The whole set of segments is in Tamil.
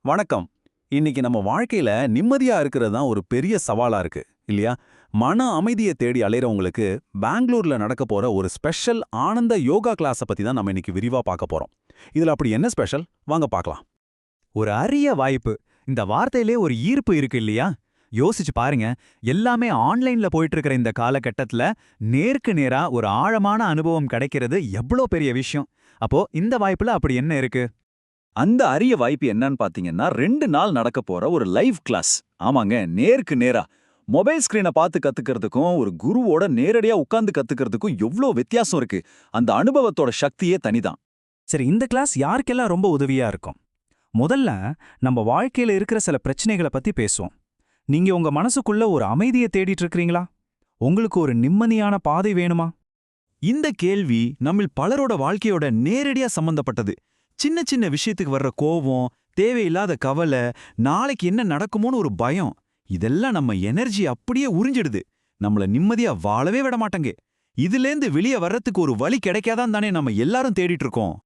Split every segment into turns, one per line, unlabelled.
வணக்கம். இன்னைக்கு நம்ம வாழ்க்கையில நிம்மதியா இருக்கிறது தான் ஒரு பெரிய சவாலா இருக்கு இல்லையா? மன அமைதியை தேடி அலையறவங்களுக்கு பெங்களூர்ல நடக்க போற ஒரு ஸ்பெஷல் ஆனந்த யோகா கிளாஸ பத்தி தான் நம்ம இன்னைக்கு விரிவா பார்க்க போறோம். இதுல அப்படி என்ன ஸ்பெஷல்? வாங்க பார்க்கலாம்.
ஒரு அரிய வாய்ப்பு. இந்த வார்த்தையிலே ஒரு ஈர்ப்பு இருக்கு இல்லையா? யோசிச்சு பாருங்க. எல்லாமே ஆன்லைன்ல போயிட்டு இருக்கிற இந்த காலகட்டத்துல நேருக்கு நேரா ஒரு ஆழமான அனுபவம் கிடைக்கிறது எவ்வளோ பெரிய விஷயம். அப்போ இந்த வாய்ப்புல அப்படி என்ன இருக்கு?
அந்த அரிய வாய்ப்பு என்னன்னு பாத்தீங்கன்னா 2 நாள் நடக்க போற ஒரு லைவ் கிளாஸ். ஆமாங்க, நேருக்கு நேரா. மொபைல் ஸ்கிரீனை பார்த்து கத்துக்கிறதுக்கும் ஒரு குருவோட நேரடியா உட்கார்ந்து கத்துக்கிறதுக்கும் எவ்ளோ வித்தியாசம் இருக்கு. அந்த அனுபவத்தோட சக்தியே தனிதான்.
சரி, இந்த கிளாஸ் யாருக்கெல்லாம் ரொம்ப உதவியா இருக்கும்? முதல்ல நம்ம வாழ்க்கையில இருக்கிற சில பிரச்சனைகளை பத்தி பேசுவோம். நீங்க உங்க மனசுக்குள்ள ஒரு அமைதியை தேடிட்டு இருக்கீங்களா? உங்களுக்கு ஒரு நிம்மதியான பாதை வேணுமா?
இந்த கேள்வி நம்மில் பலரோட வாழ்க்கையோட நேரடியா சம்பந்தப்பட்டது. சின்ன சின்ன விஷயத்துக்கு வர்ற கோவம், தேவையில்லாத கவலை, நாளைக்கு என்ன நடக்குமோன்னு ஒரு பயம், இதெல்லாம் நம்ம எனர்ஜி அப்படியே உறிஞ்சிடுது. நம்மள நிம்மதியா வாழவே விட மாட்டேங்க. இதுலேந்து வெளியே வர்றதுக்கு ஒரு வழி கிடைக்காதான் தானே நம்ம எல்லாரும் தேடிட்டு இருக்கோம்.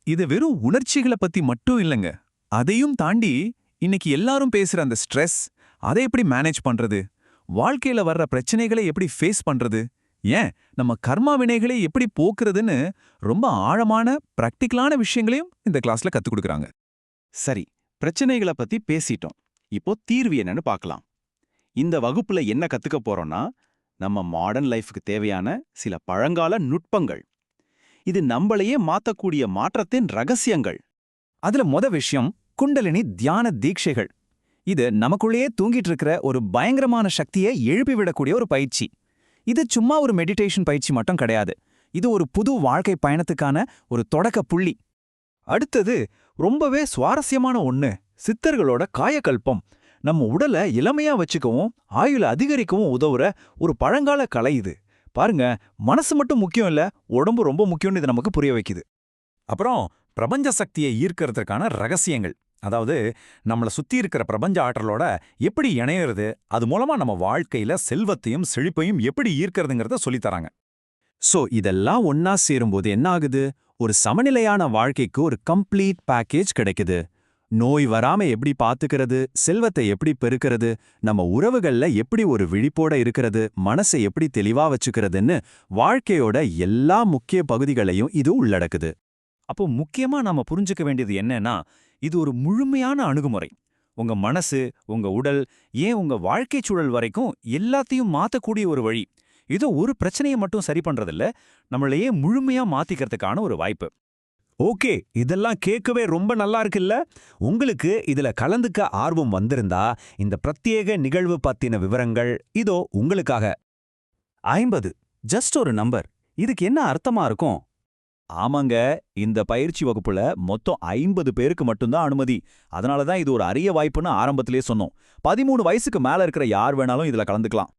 இது வெறும் உணர்ச்சிகளை பத்தி மட்டும் இல்லைங்க. அதையும் தாண்டி இன்னைக்கு எல்லாரும் பேசுற அந்த ஸ்ட்ரெஸ், அதை எப்படி மேனேஜ் பண்றது? வாழ்க்கையில வர்ற பிரச்சனைகளை எப்படி ஃபேஸ் பண்றது? ஏன் நம்ம கர்மா வினைகளை எப்படி போக்குறதுன்னு ரொம்ப ஆழமான பிராக்டிக்கலான விஷயங்களையும் இந்த கிளாஸ்ல கத்துக் கொடுக்குறாங்க.
சரி, பிரச்சனைகளை பத்தி பேசிட்டோம். இப்போ தீர்வு என்னன்னு பார்க்கலாம். இந்த வகுப்புல என்ன கத்துக்க போறோம்னா, நம்ம மாடர்ன் லைஃப்க்கு தேவையான சில பழங்கால நுட்பங்கள். இது நம்மளையே மாத்தக்கூடிய மாற்றத்தின் ரகசியங்கள்.
அதுல விஷயம் குண்டலினி தியான தீட்சைகள். இது நமக்குள்ளேயே தூங்கிட்டு இருக்கிற ஒரு பயங்கரமான சக்தியை எழுப்பிவிடக்கூடிய ஒரு பயிற்சி. இது சும்மா ஒரு மெடிடேஷன் பயிற்சி மட்டும் கிடையாது. இது ஒரு புது வாழ்க்கை பயணத்துக்கான ஒரு தொடக்க புள்ளி.
அடுத்தது ரொம்பவே சுவாரஸ்யமான ஒண்ணு, சித்தர்களோட காயகல்பம். நம்ம உடலை இளமையா வச்சுக்கவும் ஆயுள அதிகரிக்கவும் உதவுற ஒரு பழங்கால கலை இது. பாருங்க, மனசு மட்டும் முக்கியம் இல்ல, உடம்பு ரொம்ப முக்கியம்னு இது நமக்கு புரிய வைக்குது.
அப்புறம் பிரபஞ்ச சக்தியை ஈர்க்கறதுக்கான ரகசியங்கள். அதாவது நம்மள சுத்தி இருக்கிற பிரபஞ்ச ஆற்றலோட எப்படி இணையிறது, அது மூலமா நம்ம வாழ்க்கையில செல்வத்தையும் செழிப்பையும் எப்படி ஈர்க்கிறதுங்கிறத சொல்லித்தராங்க.
சோ இதெல்லாம் ஒன்னா சேரும்போது என்ன ஆகுது? ஒரு சமநிலையான வாழ்க்கைக்கு ஒரு கம்ப்ளீட் பேக்கேஜ் கிடைக்குது. நோய் வராம எப்படி பாத்துக்கிறது, செல்வத்தை எப்படி பெருக்கிறது, நம்ம உறவுகள்ல எப்படி ஒரு விழிப்போட இருக்கிறது, மனசை எப்படி தெளிவா வச்சுக்கிறதுன்னு வாழ்க்கையோட எல்லா முக்கிய பகுதிகளையும் இது உள்ளடக்குது.
அப்போ முக்கியமா நாம புரிஞ்சுக்க வேண்டியது என்னன்னா, இது ஒரு முழுமையான அணுகுமுறை. உங்க மனசு, உங்க உடல், ஏன் உங்க வாழ்க்கைச் சூழல் வரைக்கும் எல்லாத்தையும் மாத்தக்கூடிய ஒரு வழி. இதோ ஒரு பிரச்சனையை மட்டும் சரி பண்றதில்ல, நம்மளையே முழுமையா மாத்திக்கிறதுக்கான ஒரு வாய்ப்பு.
ஓகே, இதெல்லாம் கேட்கவே ரொம்ப நல்லா இருக்குல்ல? உங்களுக்கு இதுல கலந்துக்க ஆர்வம் வந்திருந்தா இந்த பிரத்யேக நிகழ்வு பத்தின விவரங்கள் இதோ உங்களுக்காக. 50 ஜஸ்ட் ஒரு நம்பர். இதுக்கு என்ன அர்த்தமா இருக்கும்?
ஆமாங்க, இந்த பயிற்சி வகுப்புல மொத்தம் 50 பேருக்கு மட்டும்தான் அனுமதி. அதனால தான் இது ஒரு அரிய வாய்ப்புன்னு ஆரம்பத்திலே சொன்னோம். 13 வயசுக்கு மேல இருக்கிற யார் வேணாலும் இதுல கலந்துக்கலாம்.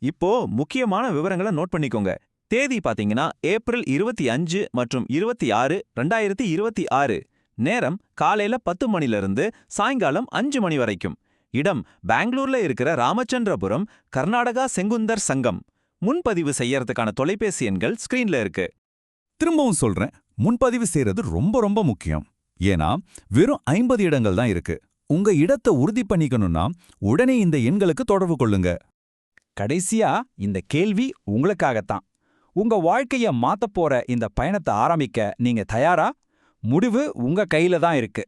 இப்போ முக்கியமான விவரங்களை நோட் பண்ணிக்கோங்க. தேதி பாத்தீங்கன்னா ஏப்ரல் 25 மற்றும் 26, 2026. நேரம் காலையில 10 மணிலிருந்து சாயங்காலம் 5 மணி வரைக்கும். இடம் பெங்களூர்ல இருக்கிற ராமச்சந்திரபுரம், கர்நாடகா செங்குந்தர் சங்கம். முன்பதிவு செய்யறதுக்கான தொலைபேசி எண்கள் ஸ்கிரீன்ல இருக்கு.
திரும்பவும் சொல்றேன், முன்பதிவு செய்யறது ரொம்ப ரொம்ப முக்கியம். ஏன்னா வெறும் 50 இடங்கள் தான் இருக்கு. உங்க இடத்தை உறுதி பண்ணிக்கணும்னா உடனே இந்த எண்களுக்கு தொடர்பு கொள்ளுங்க.
கடைசியா இந்த கேள்வி உங்களுக்காகத்தான். உங்க வாழ்க்கைய மாத்தப் போற இந்த பயணத்தை ஆரம்பிக்க நீங்க தயாரா? முடிவு உங்க கையில தான் இருக்கு.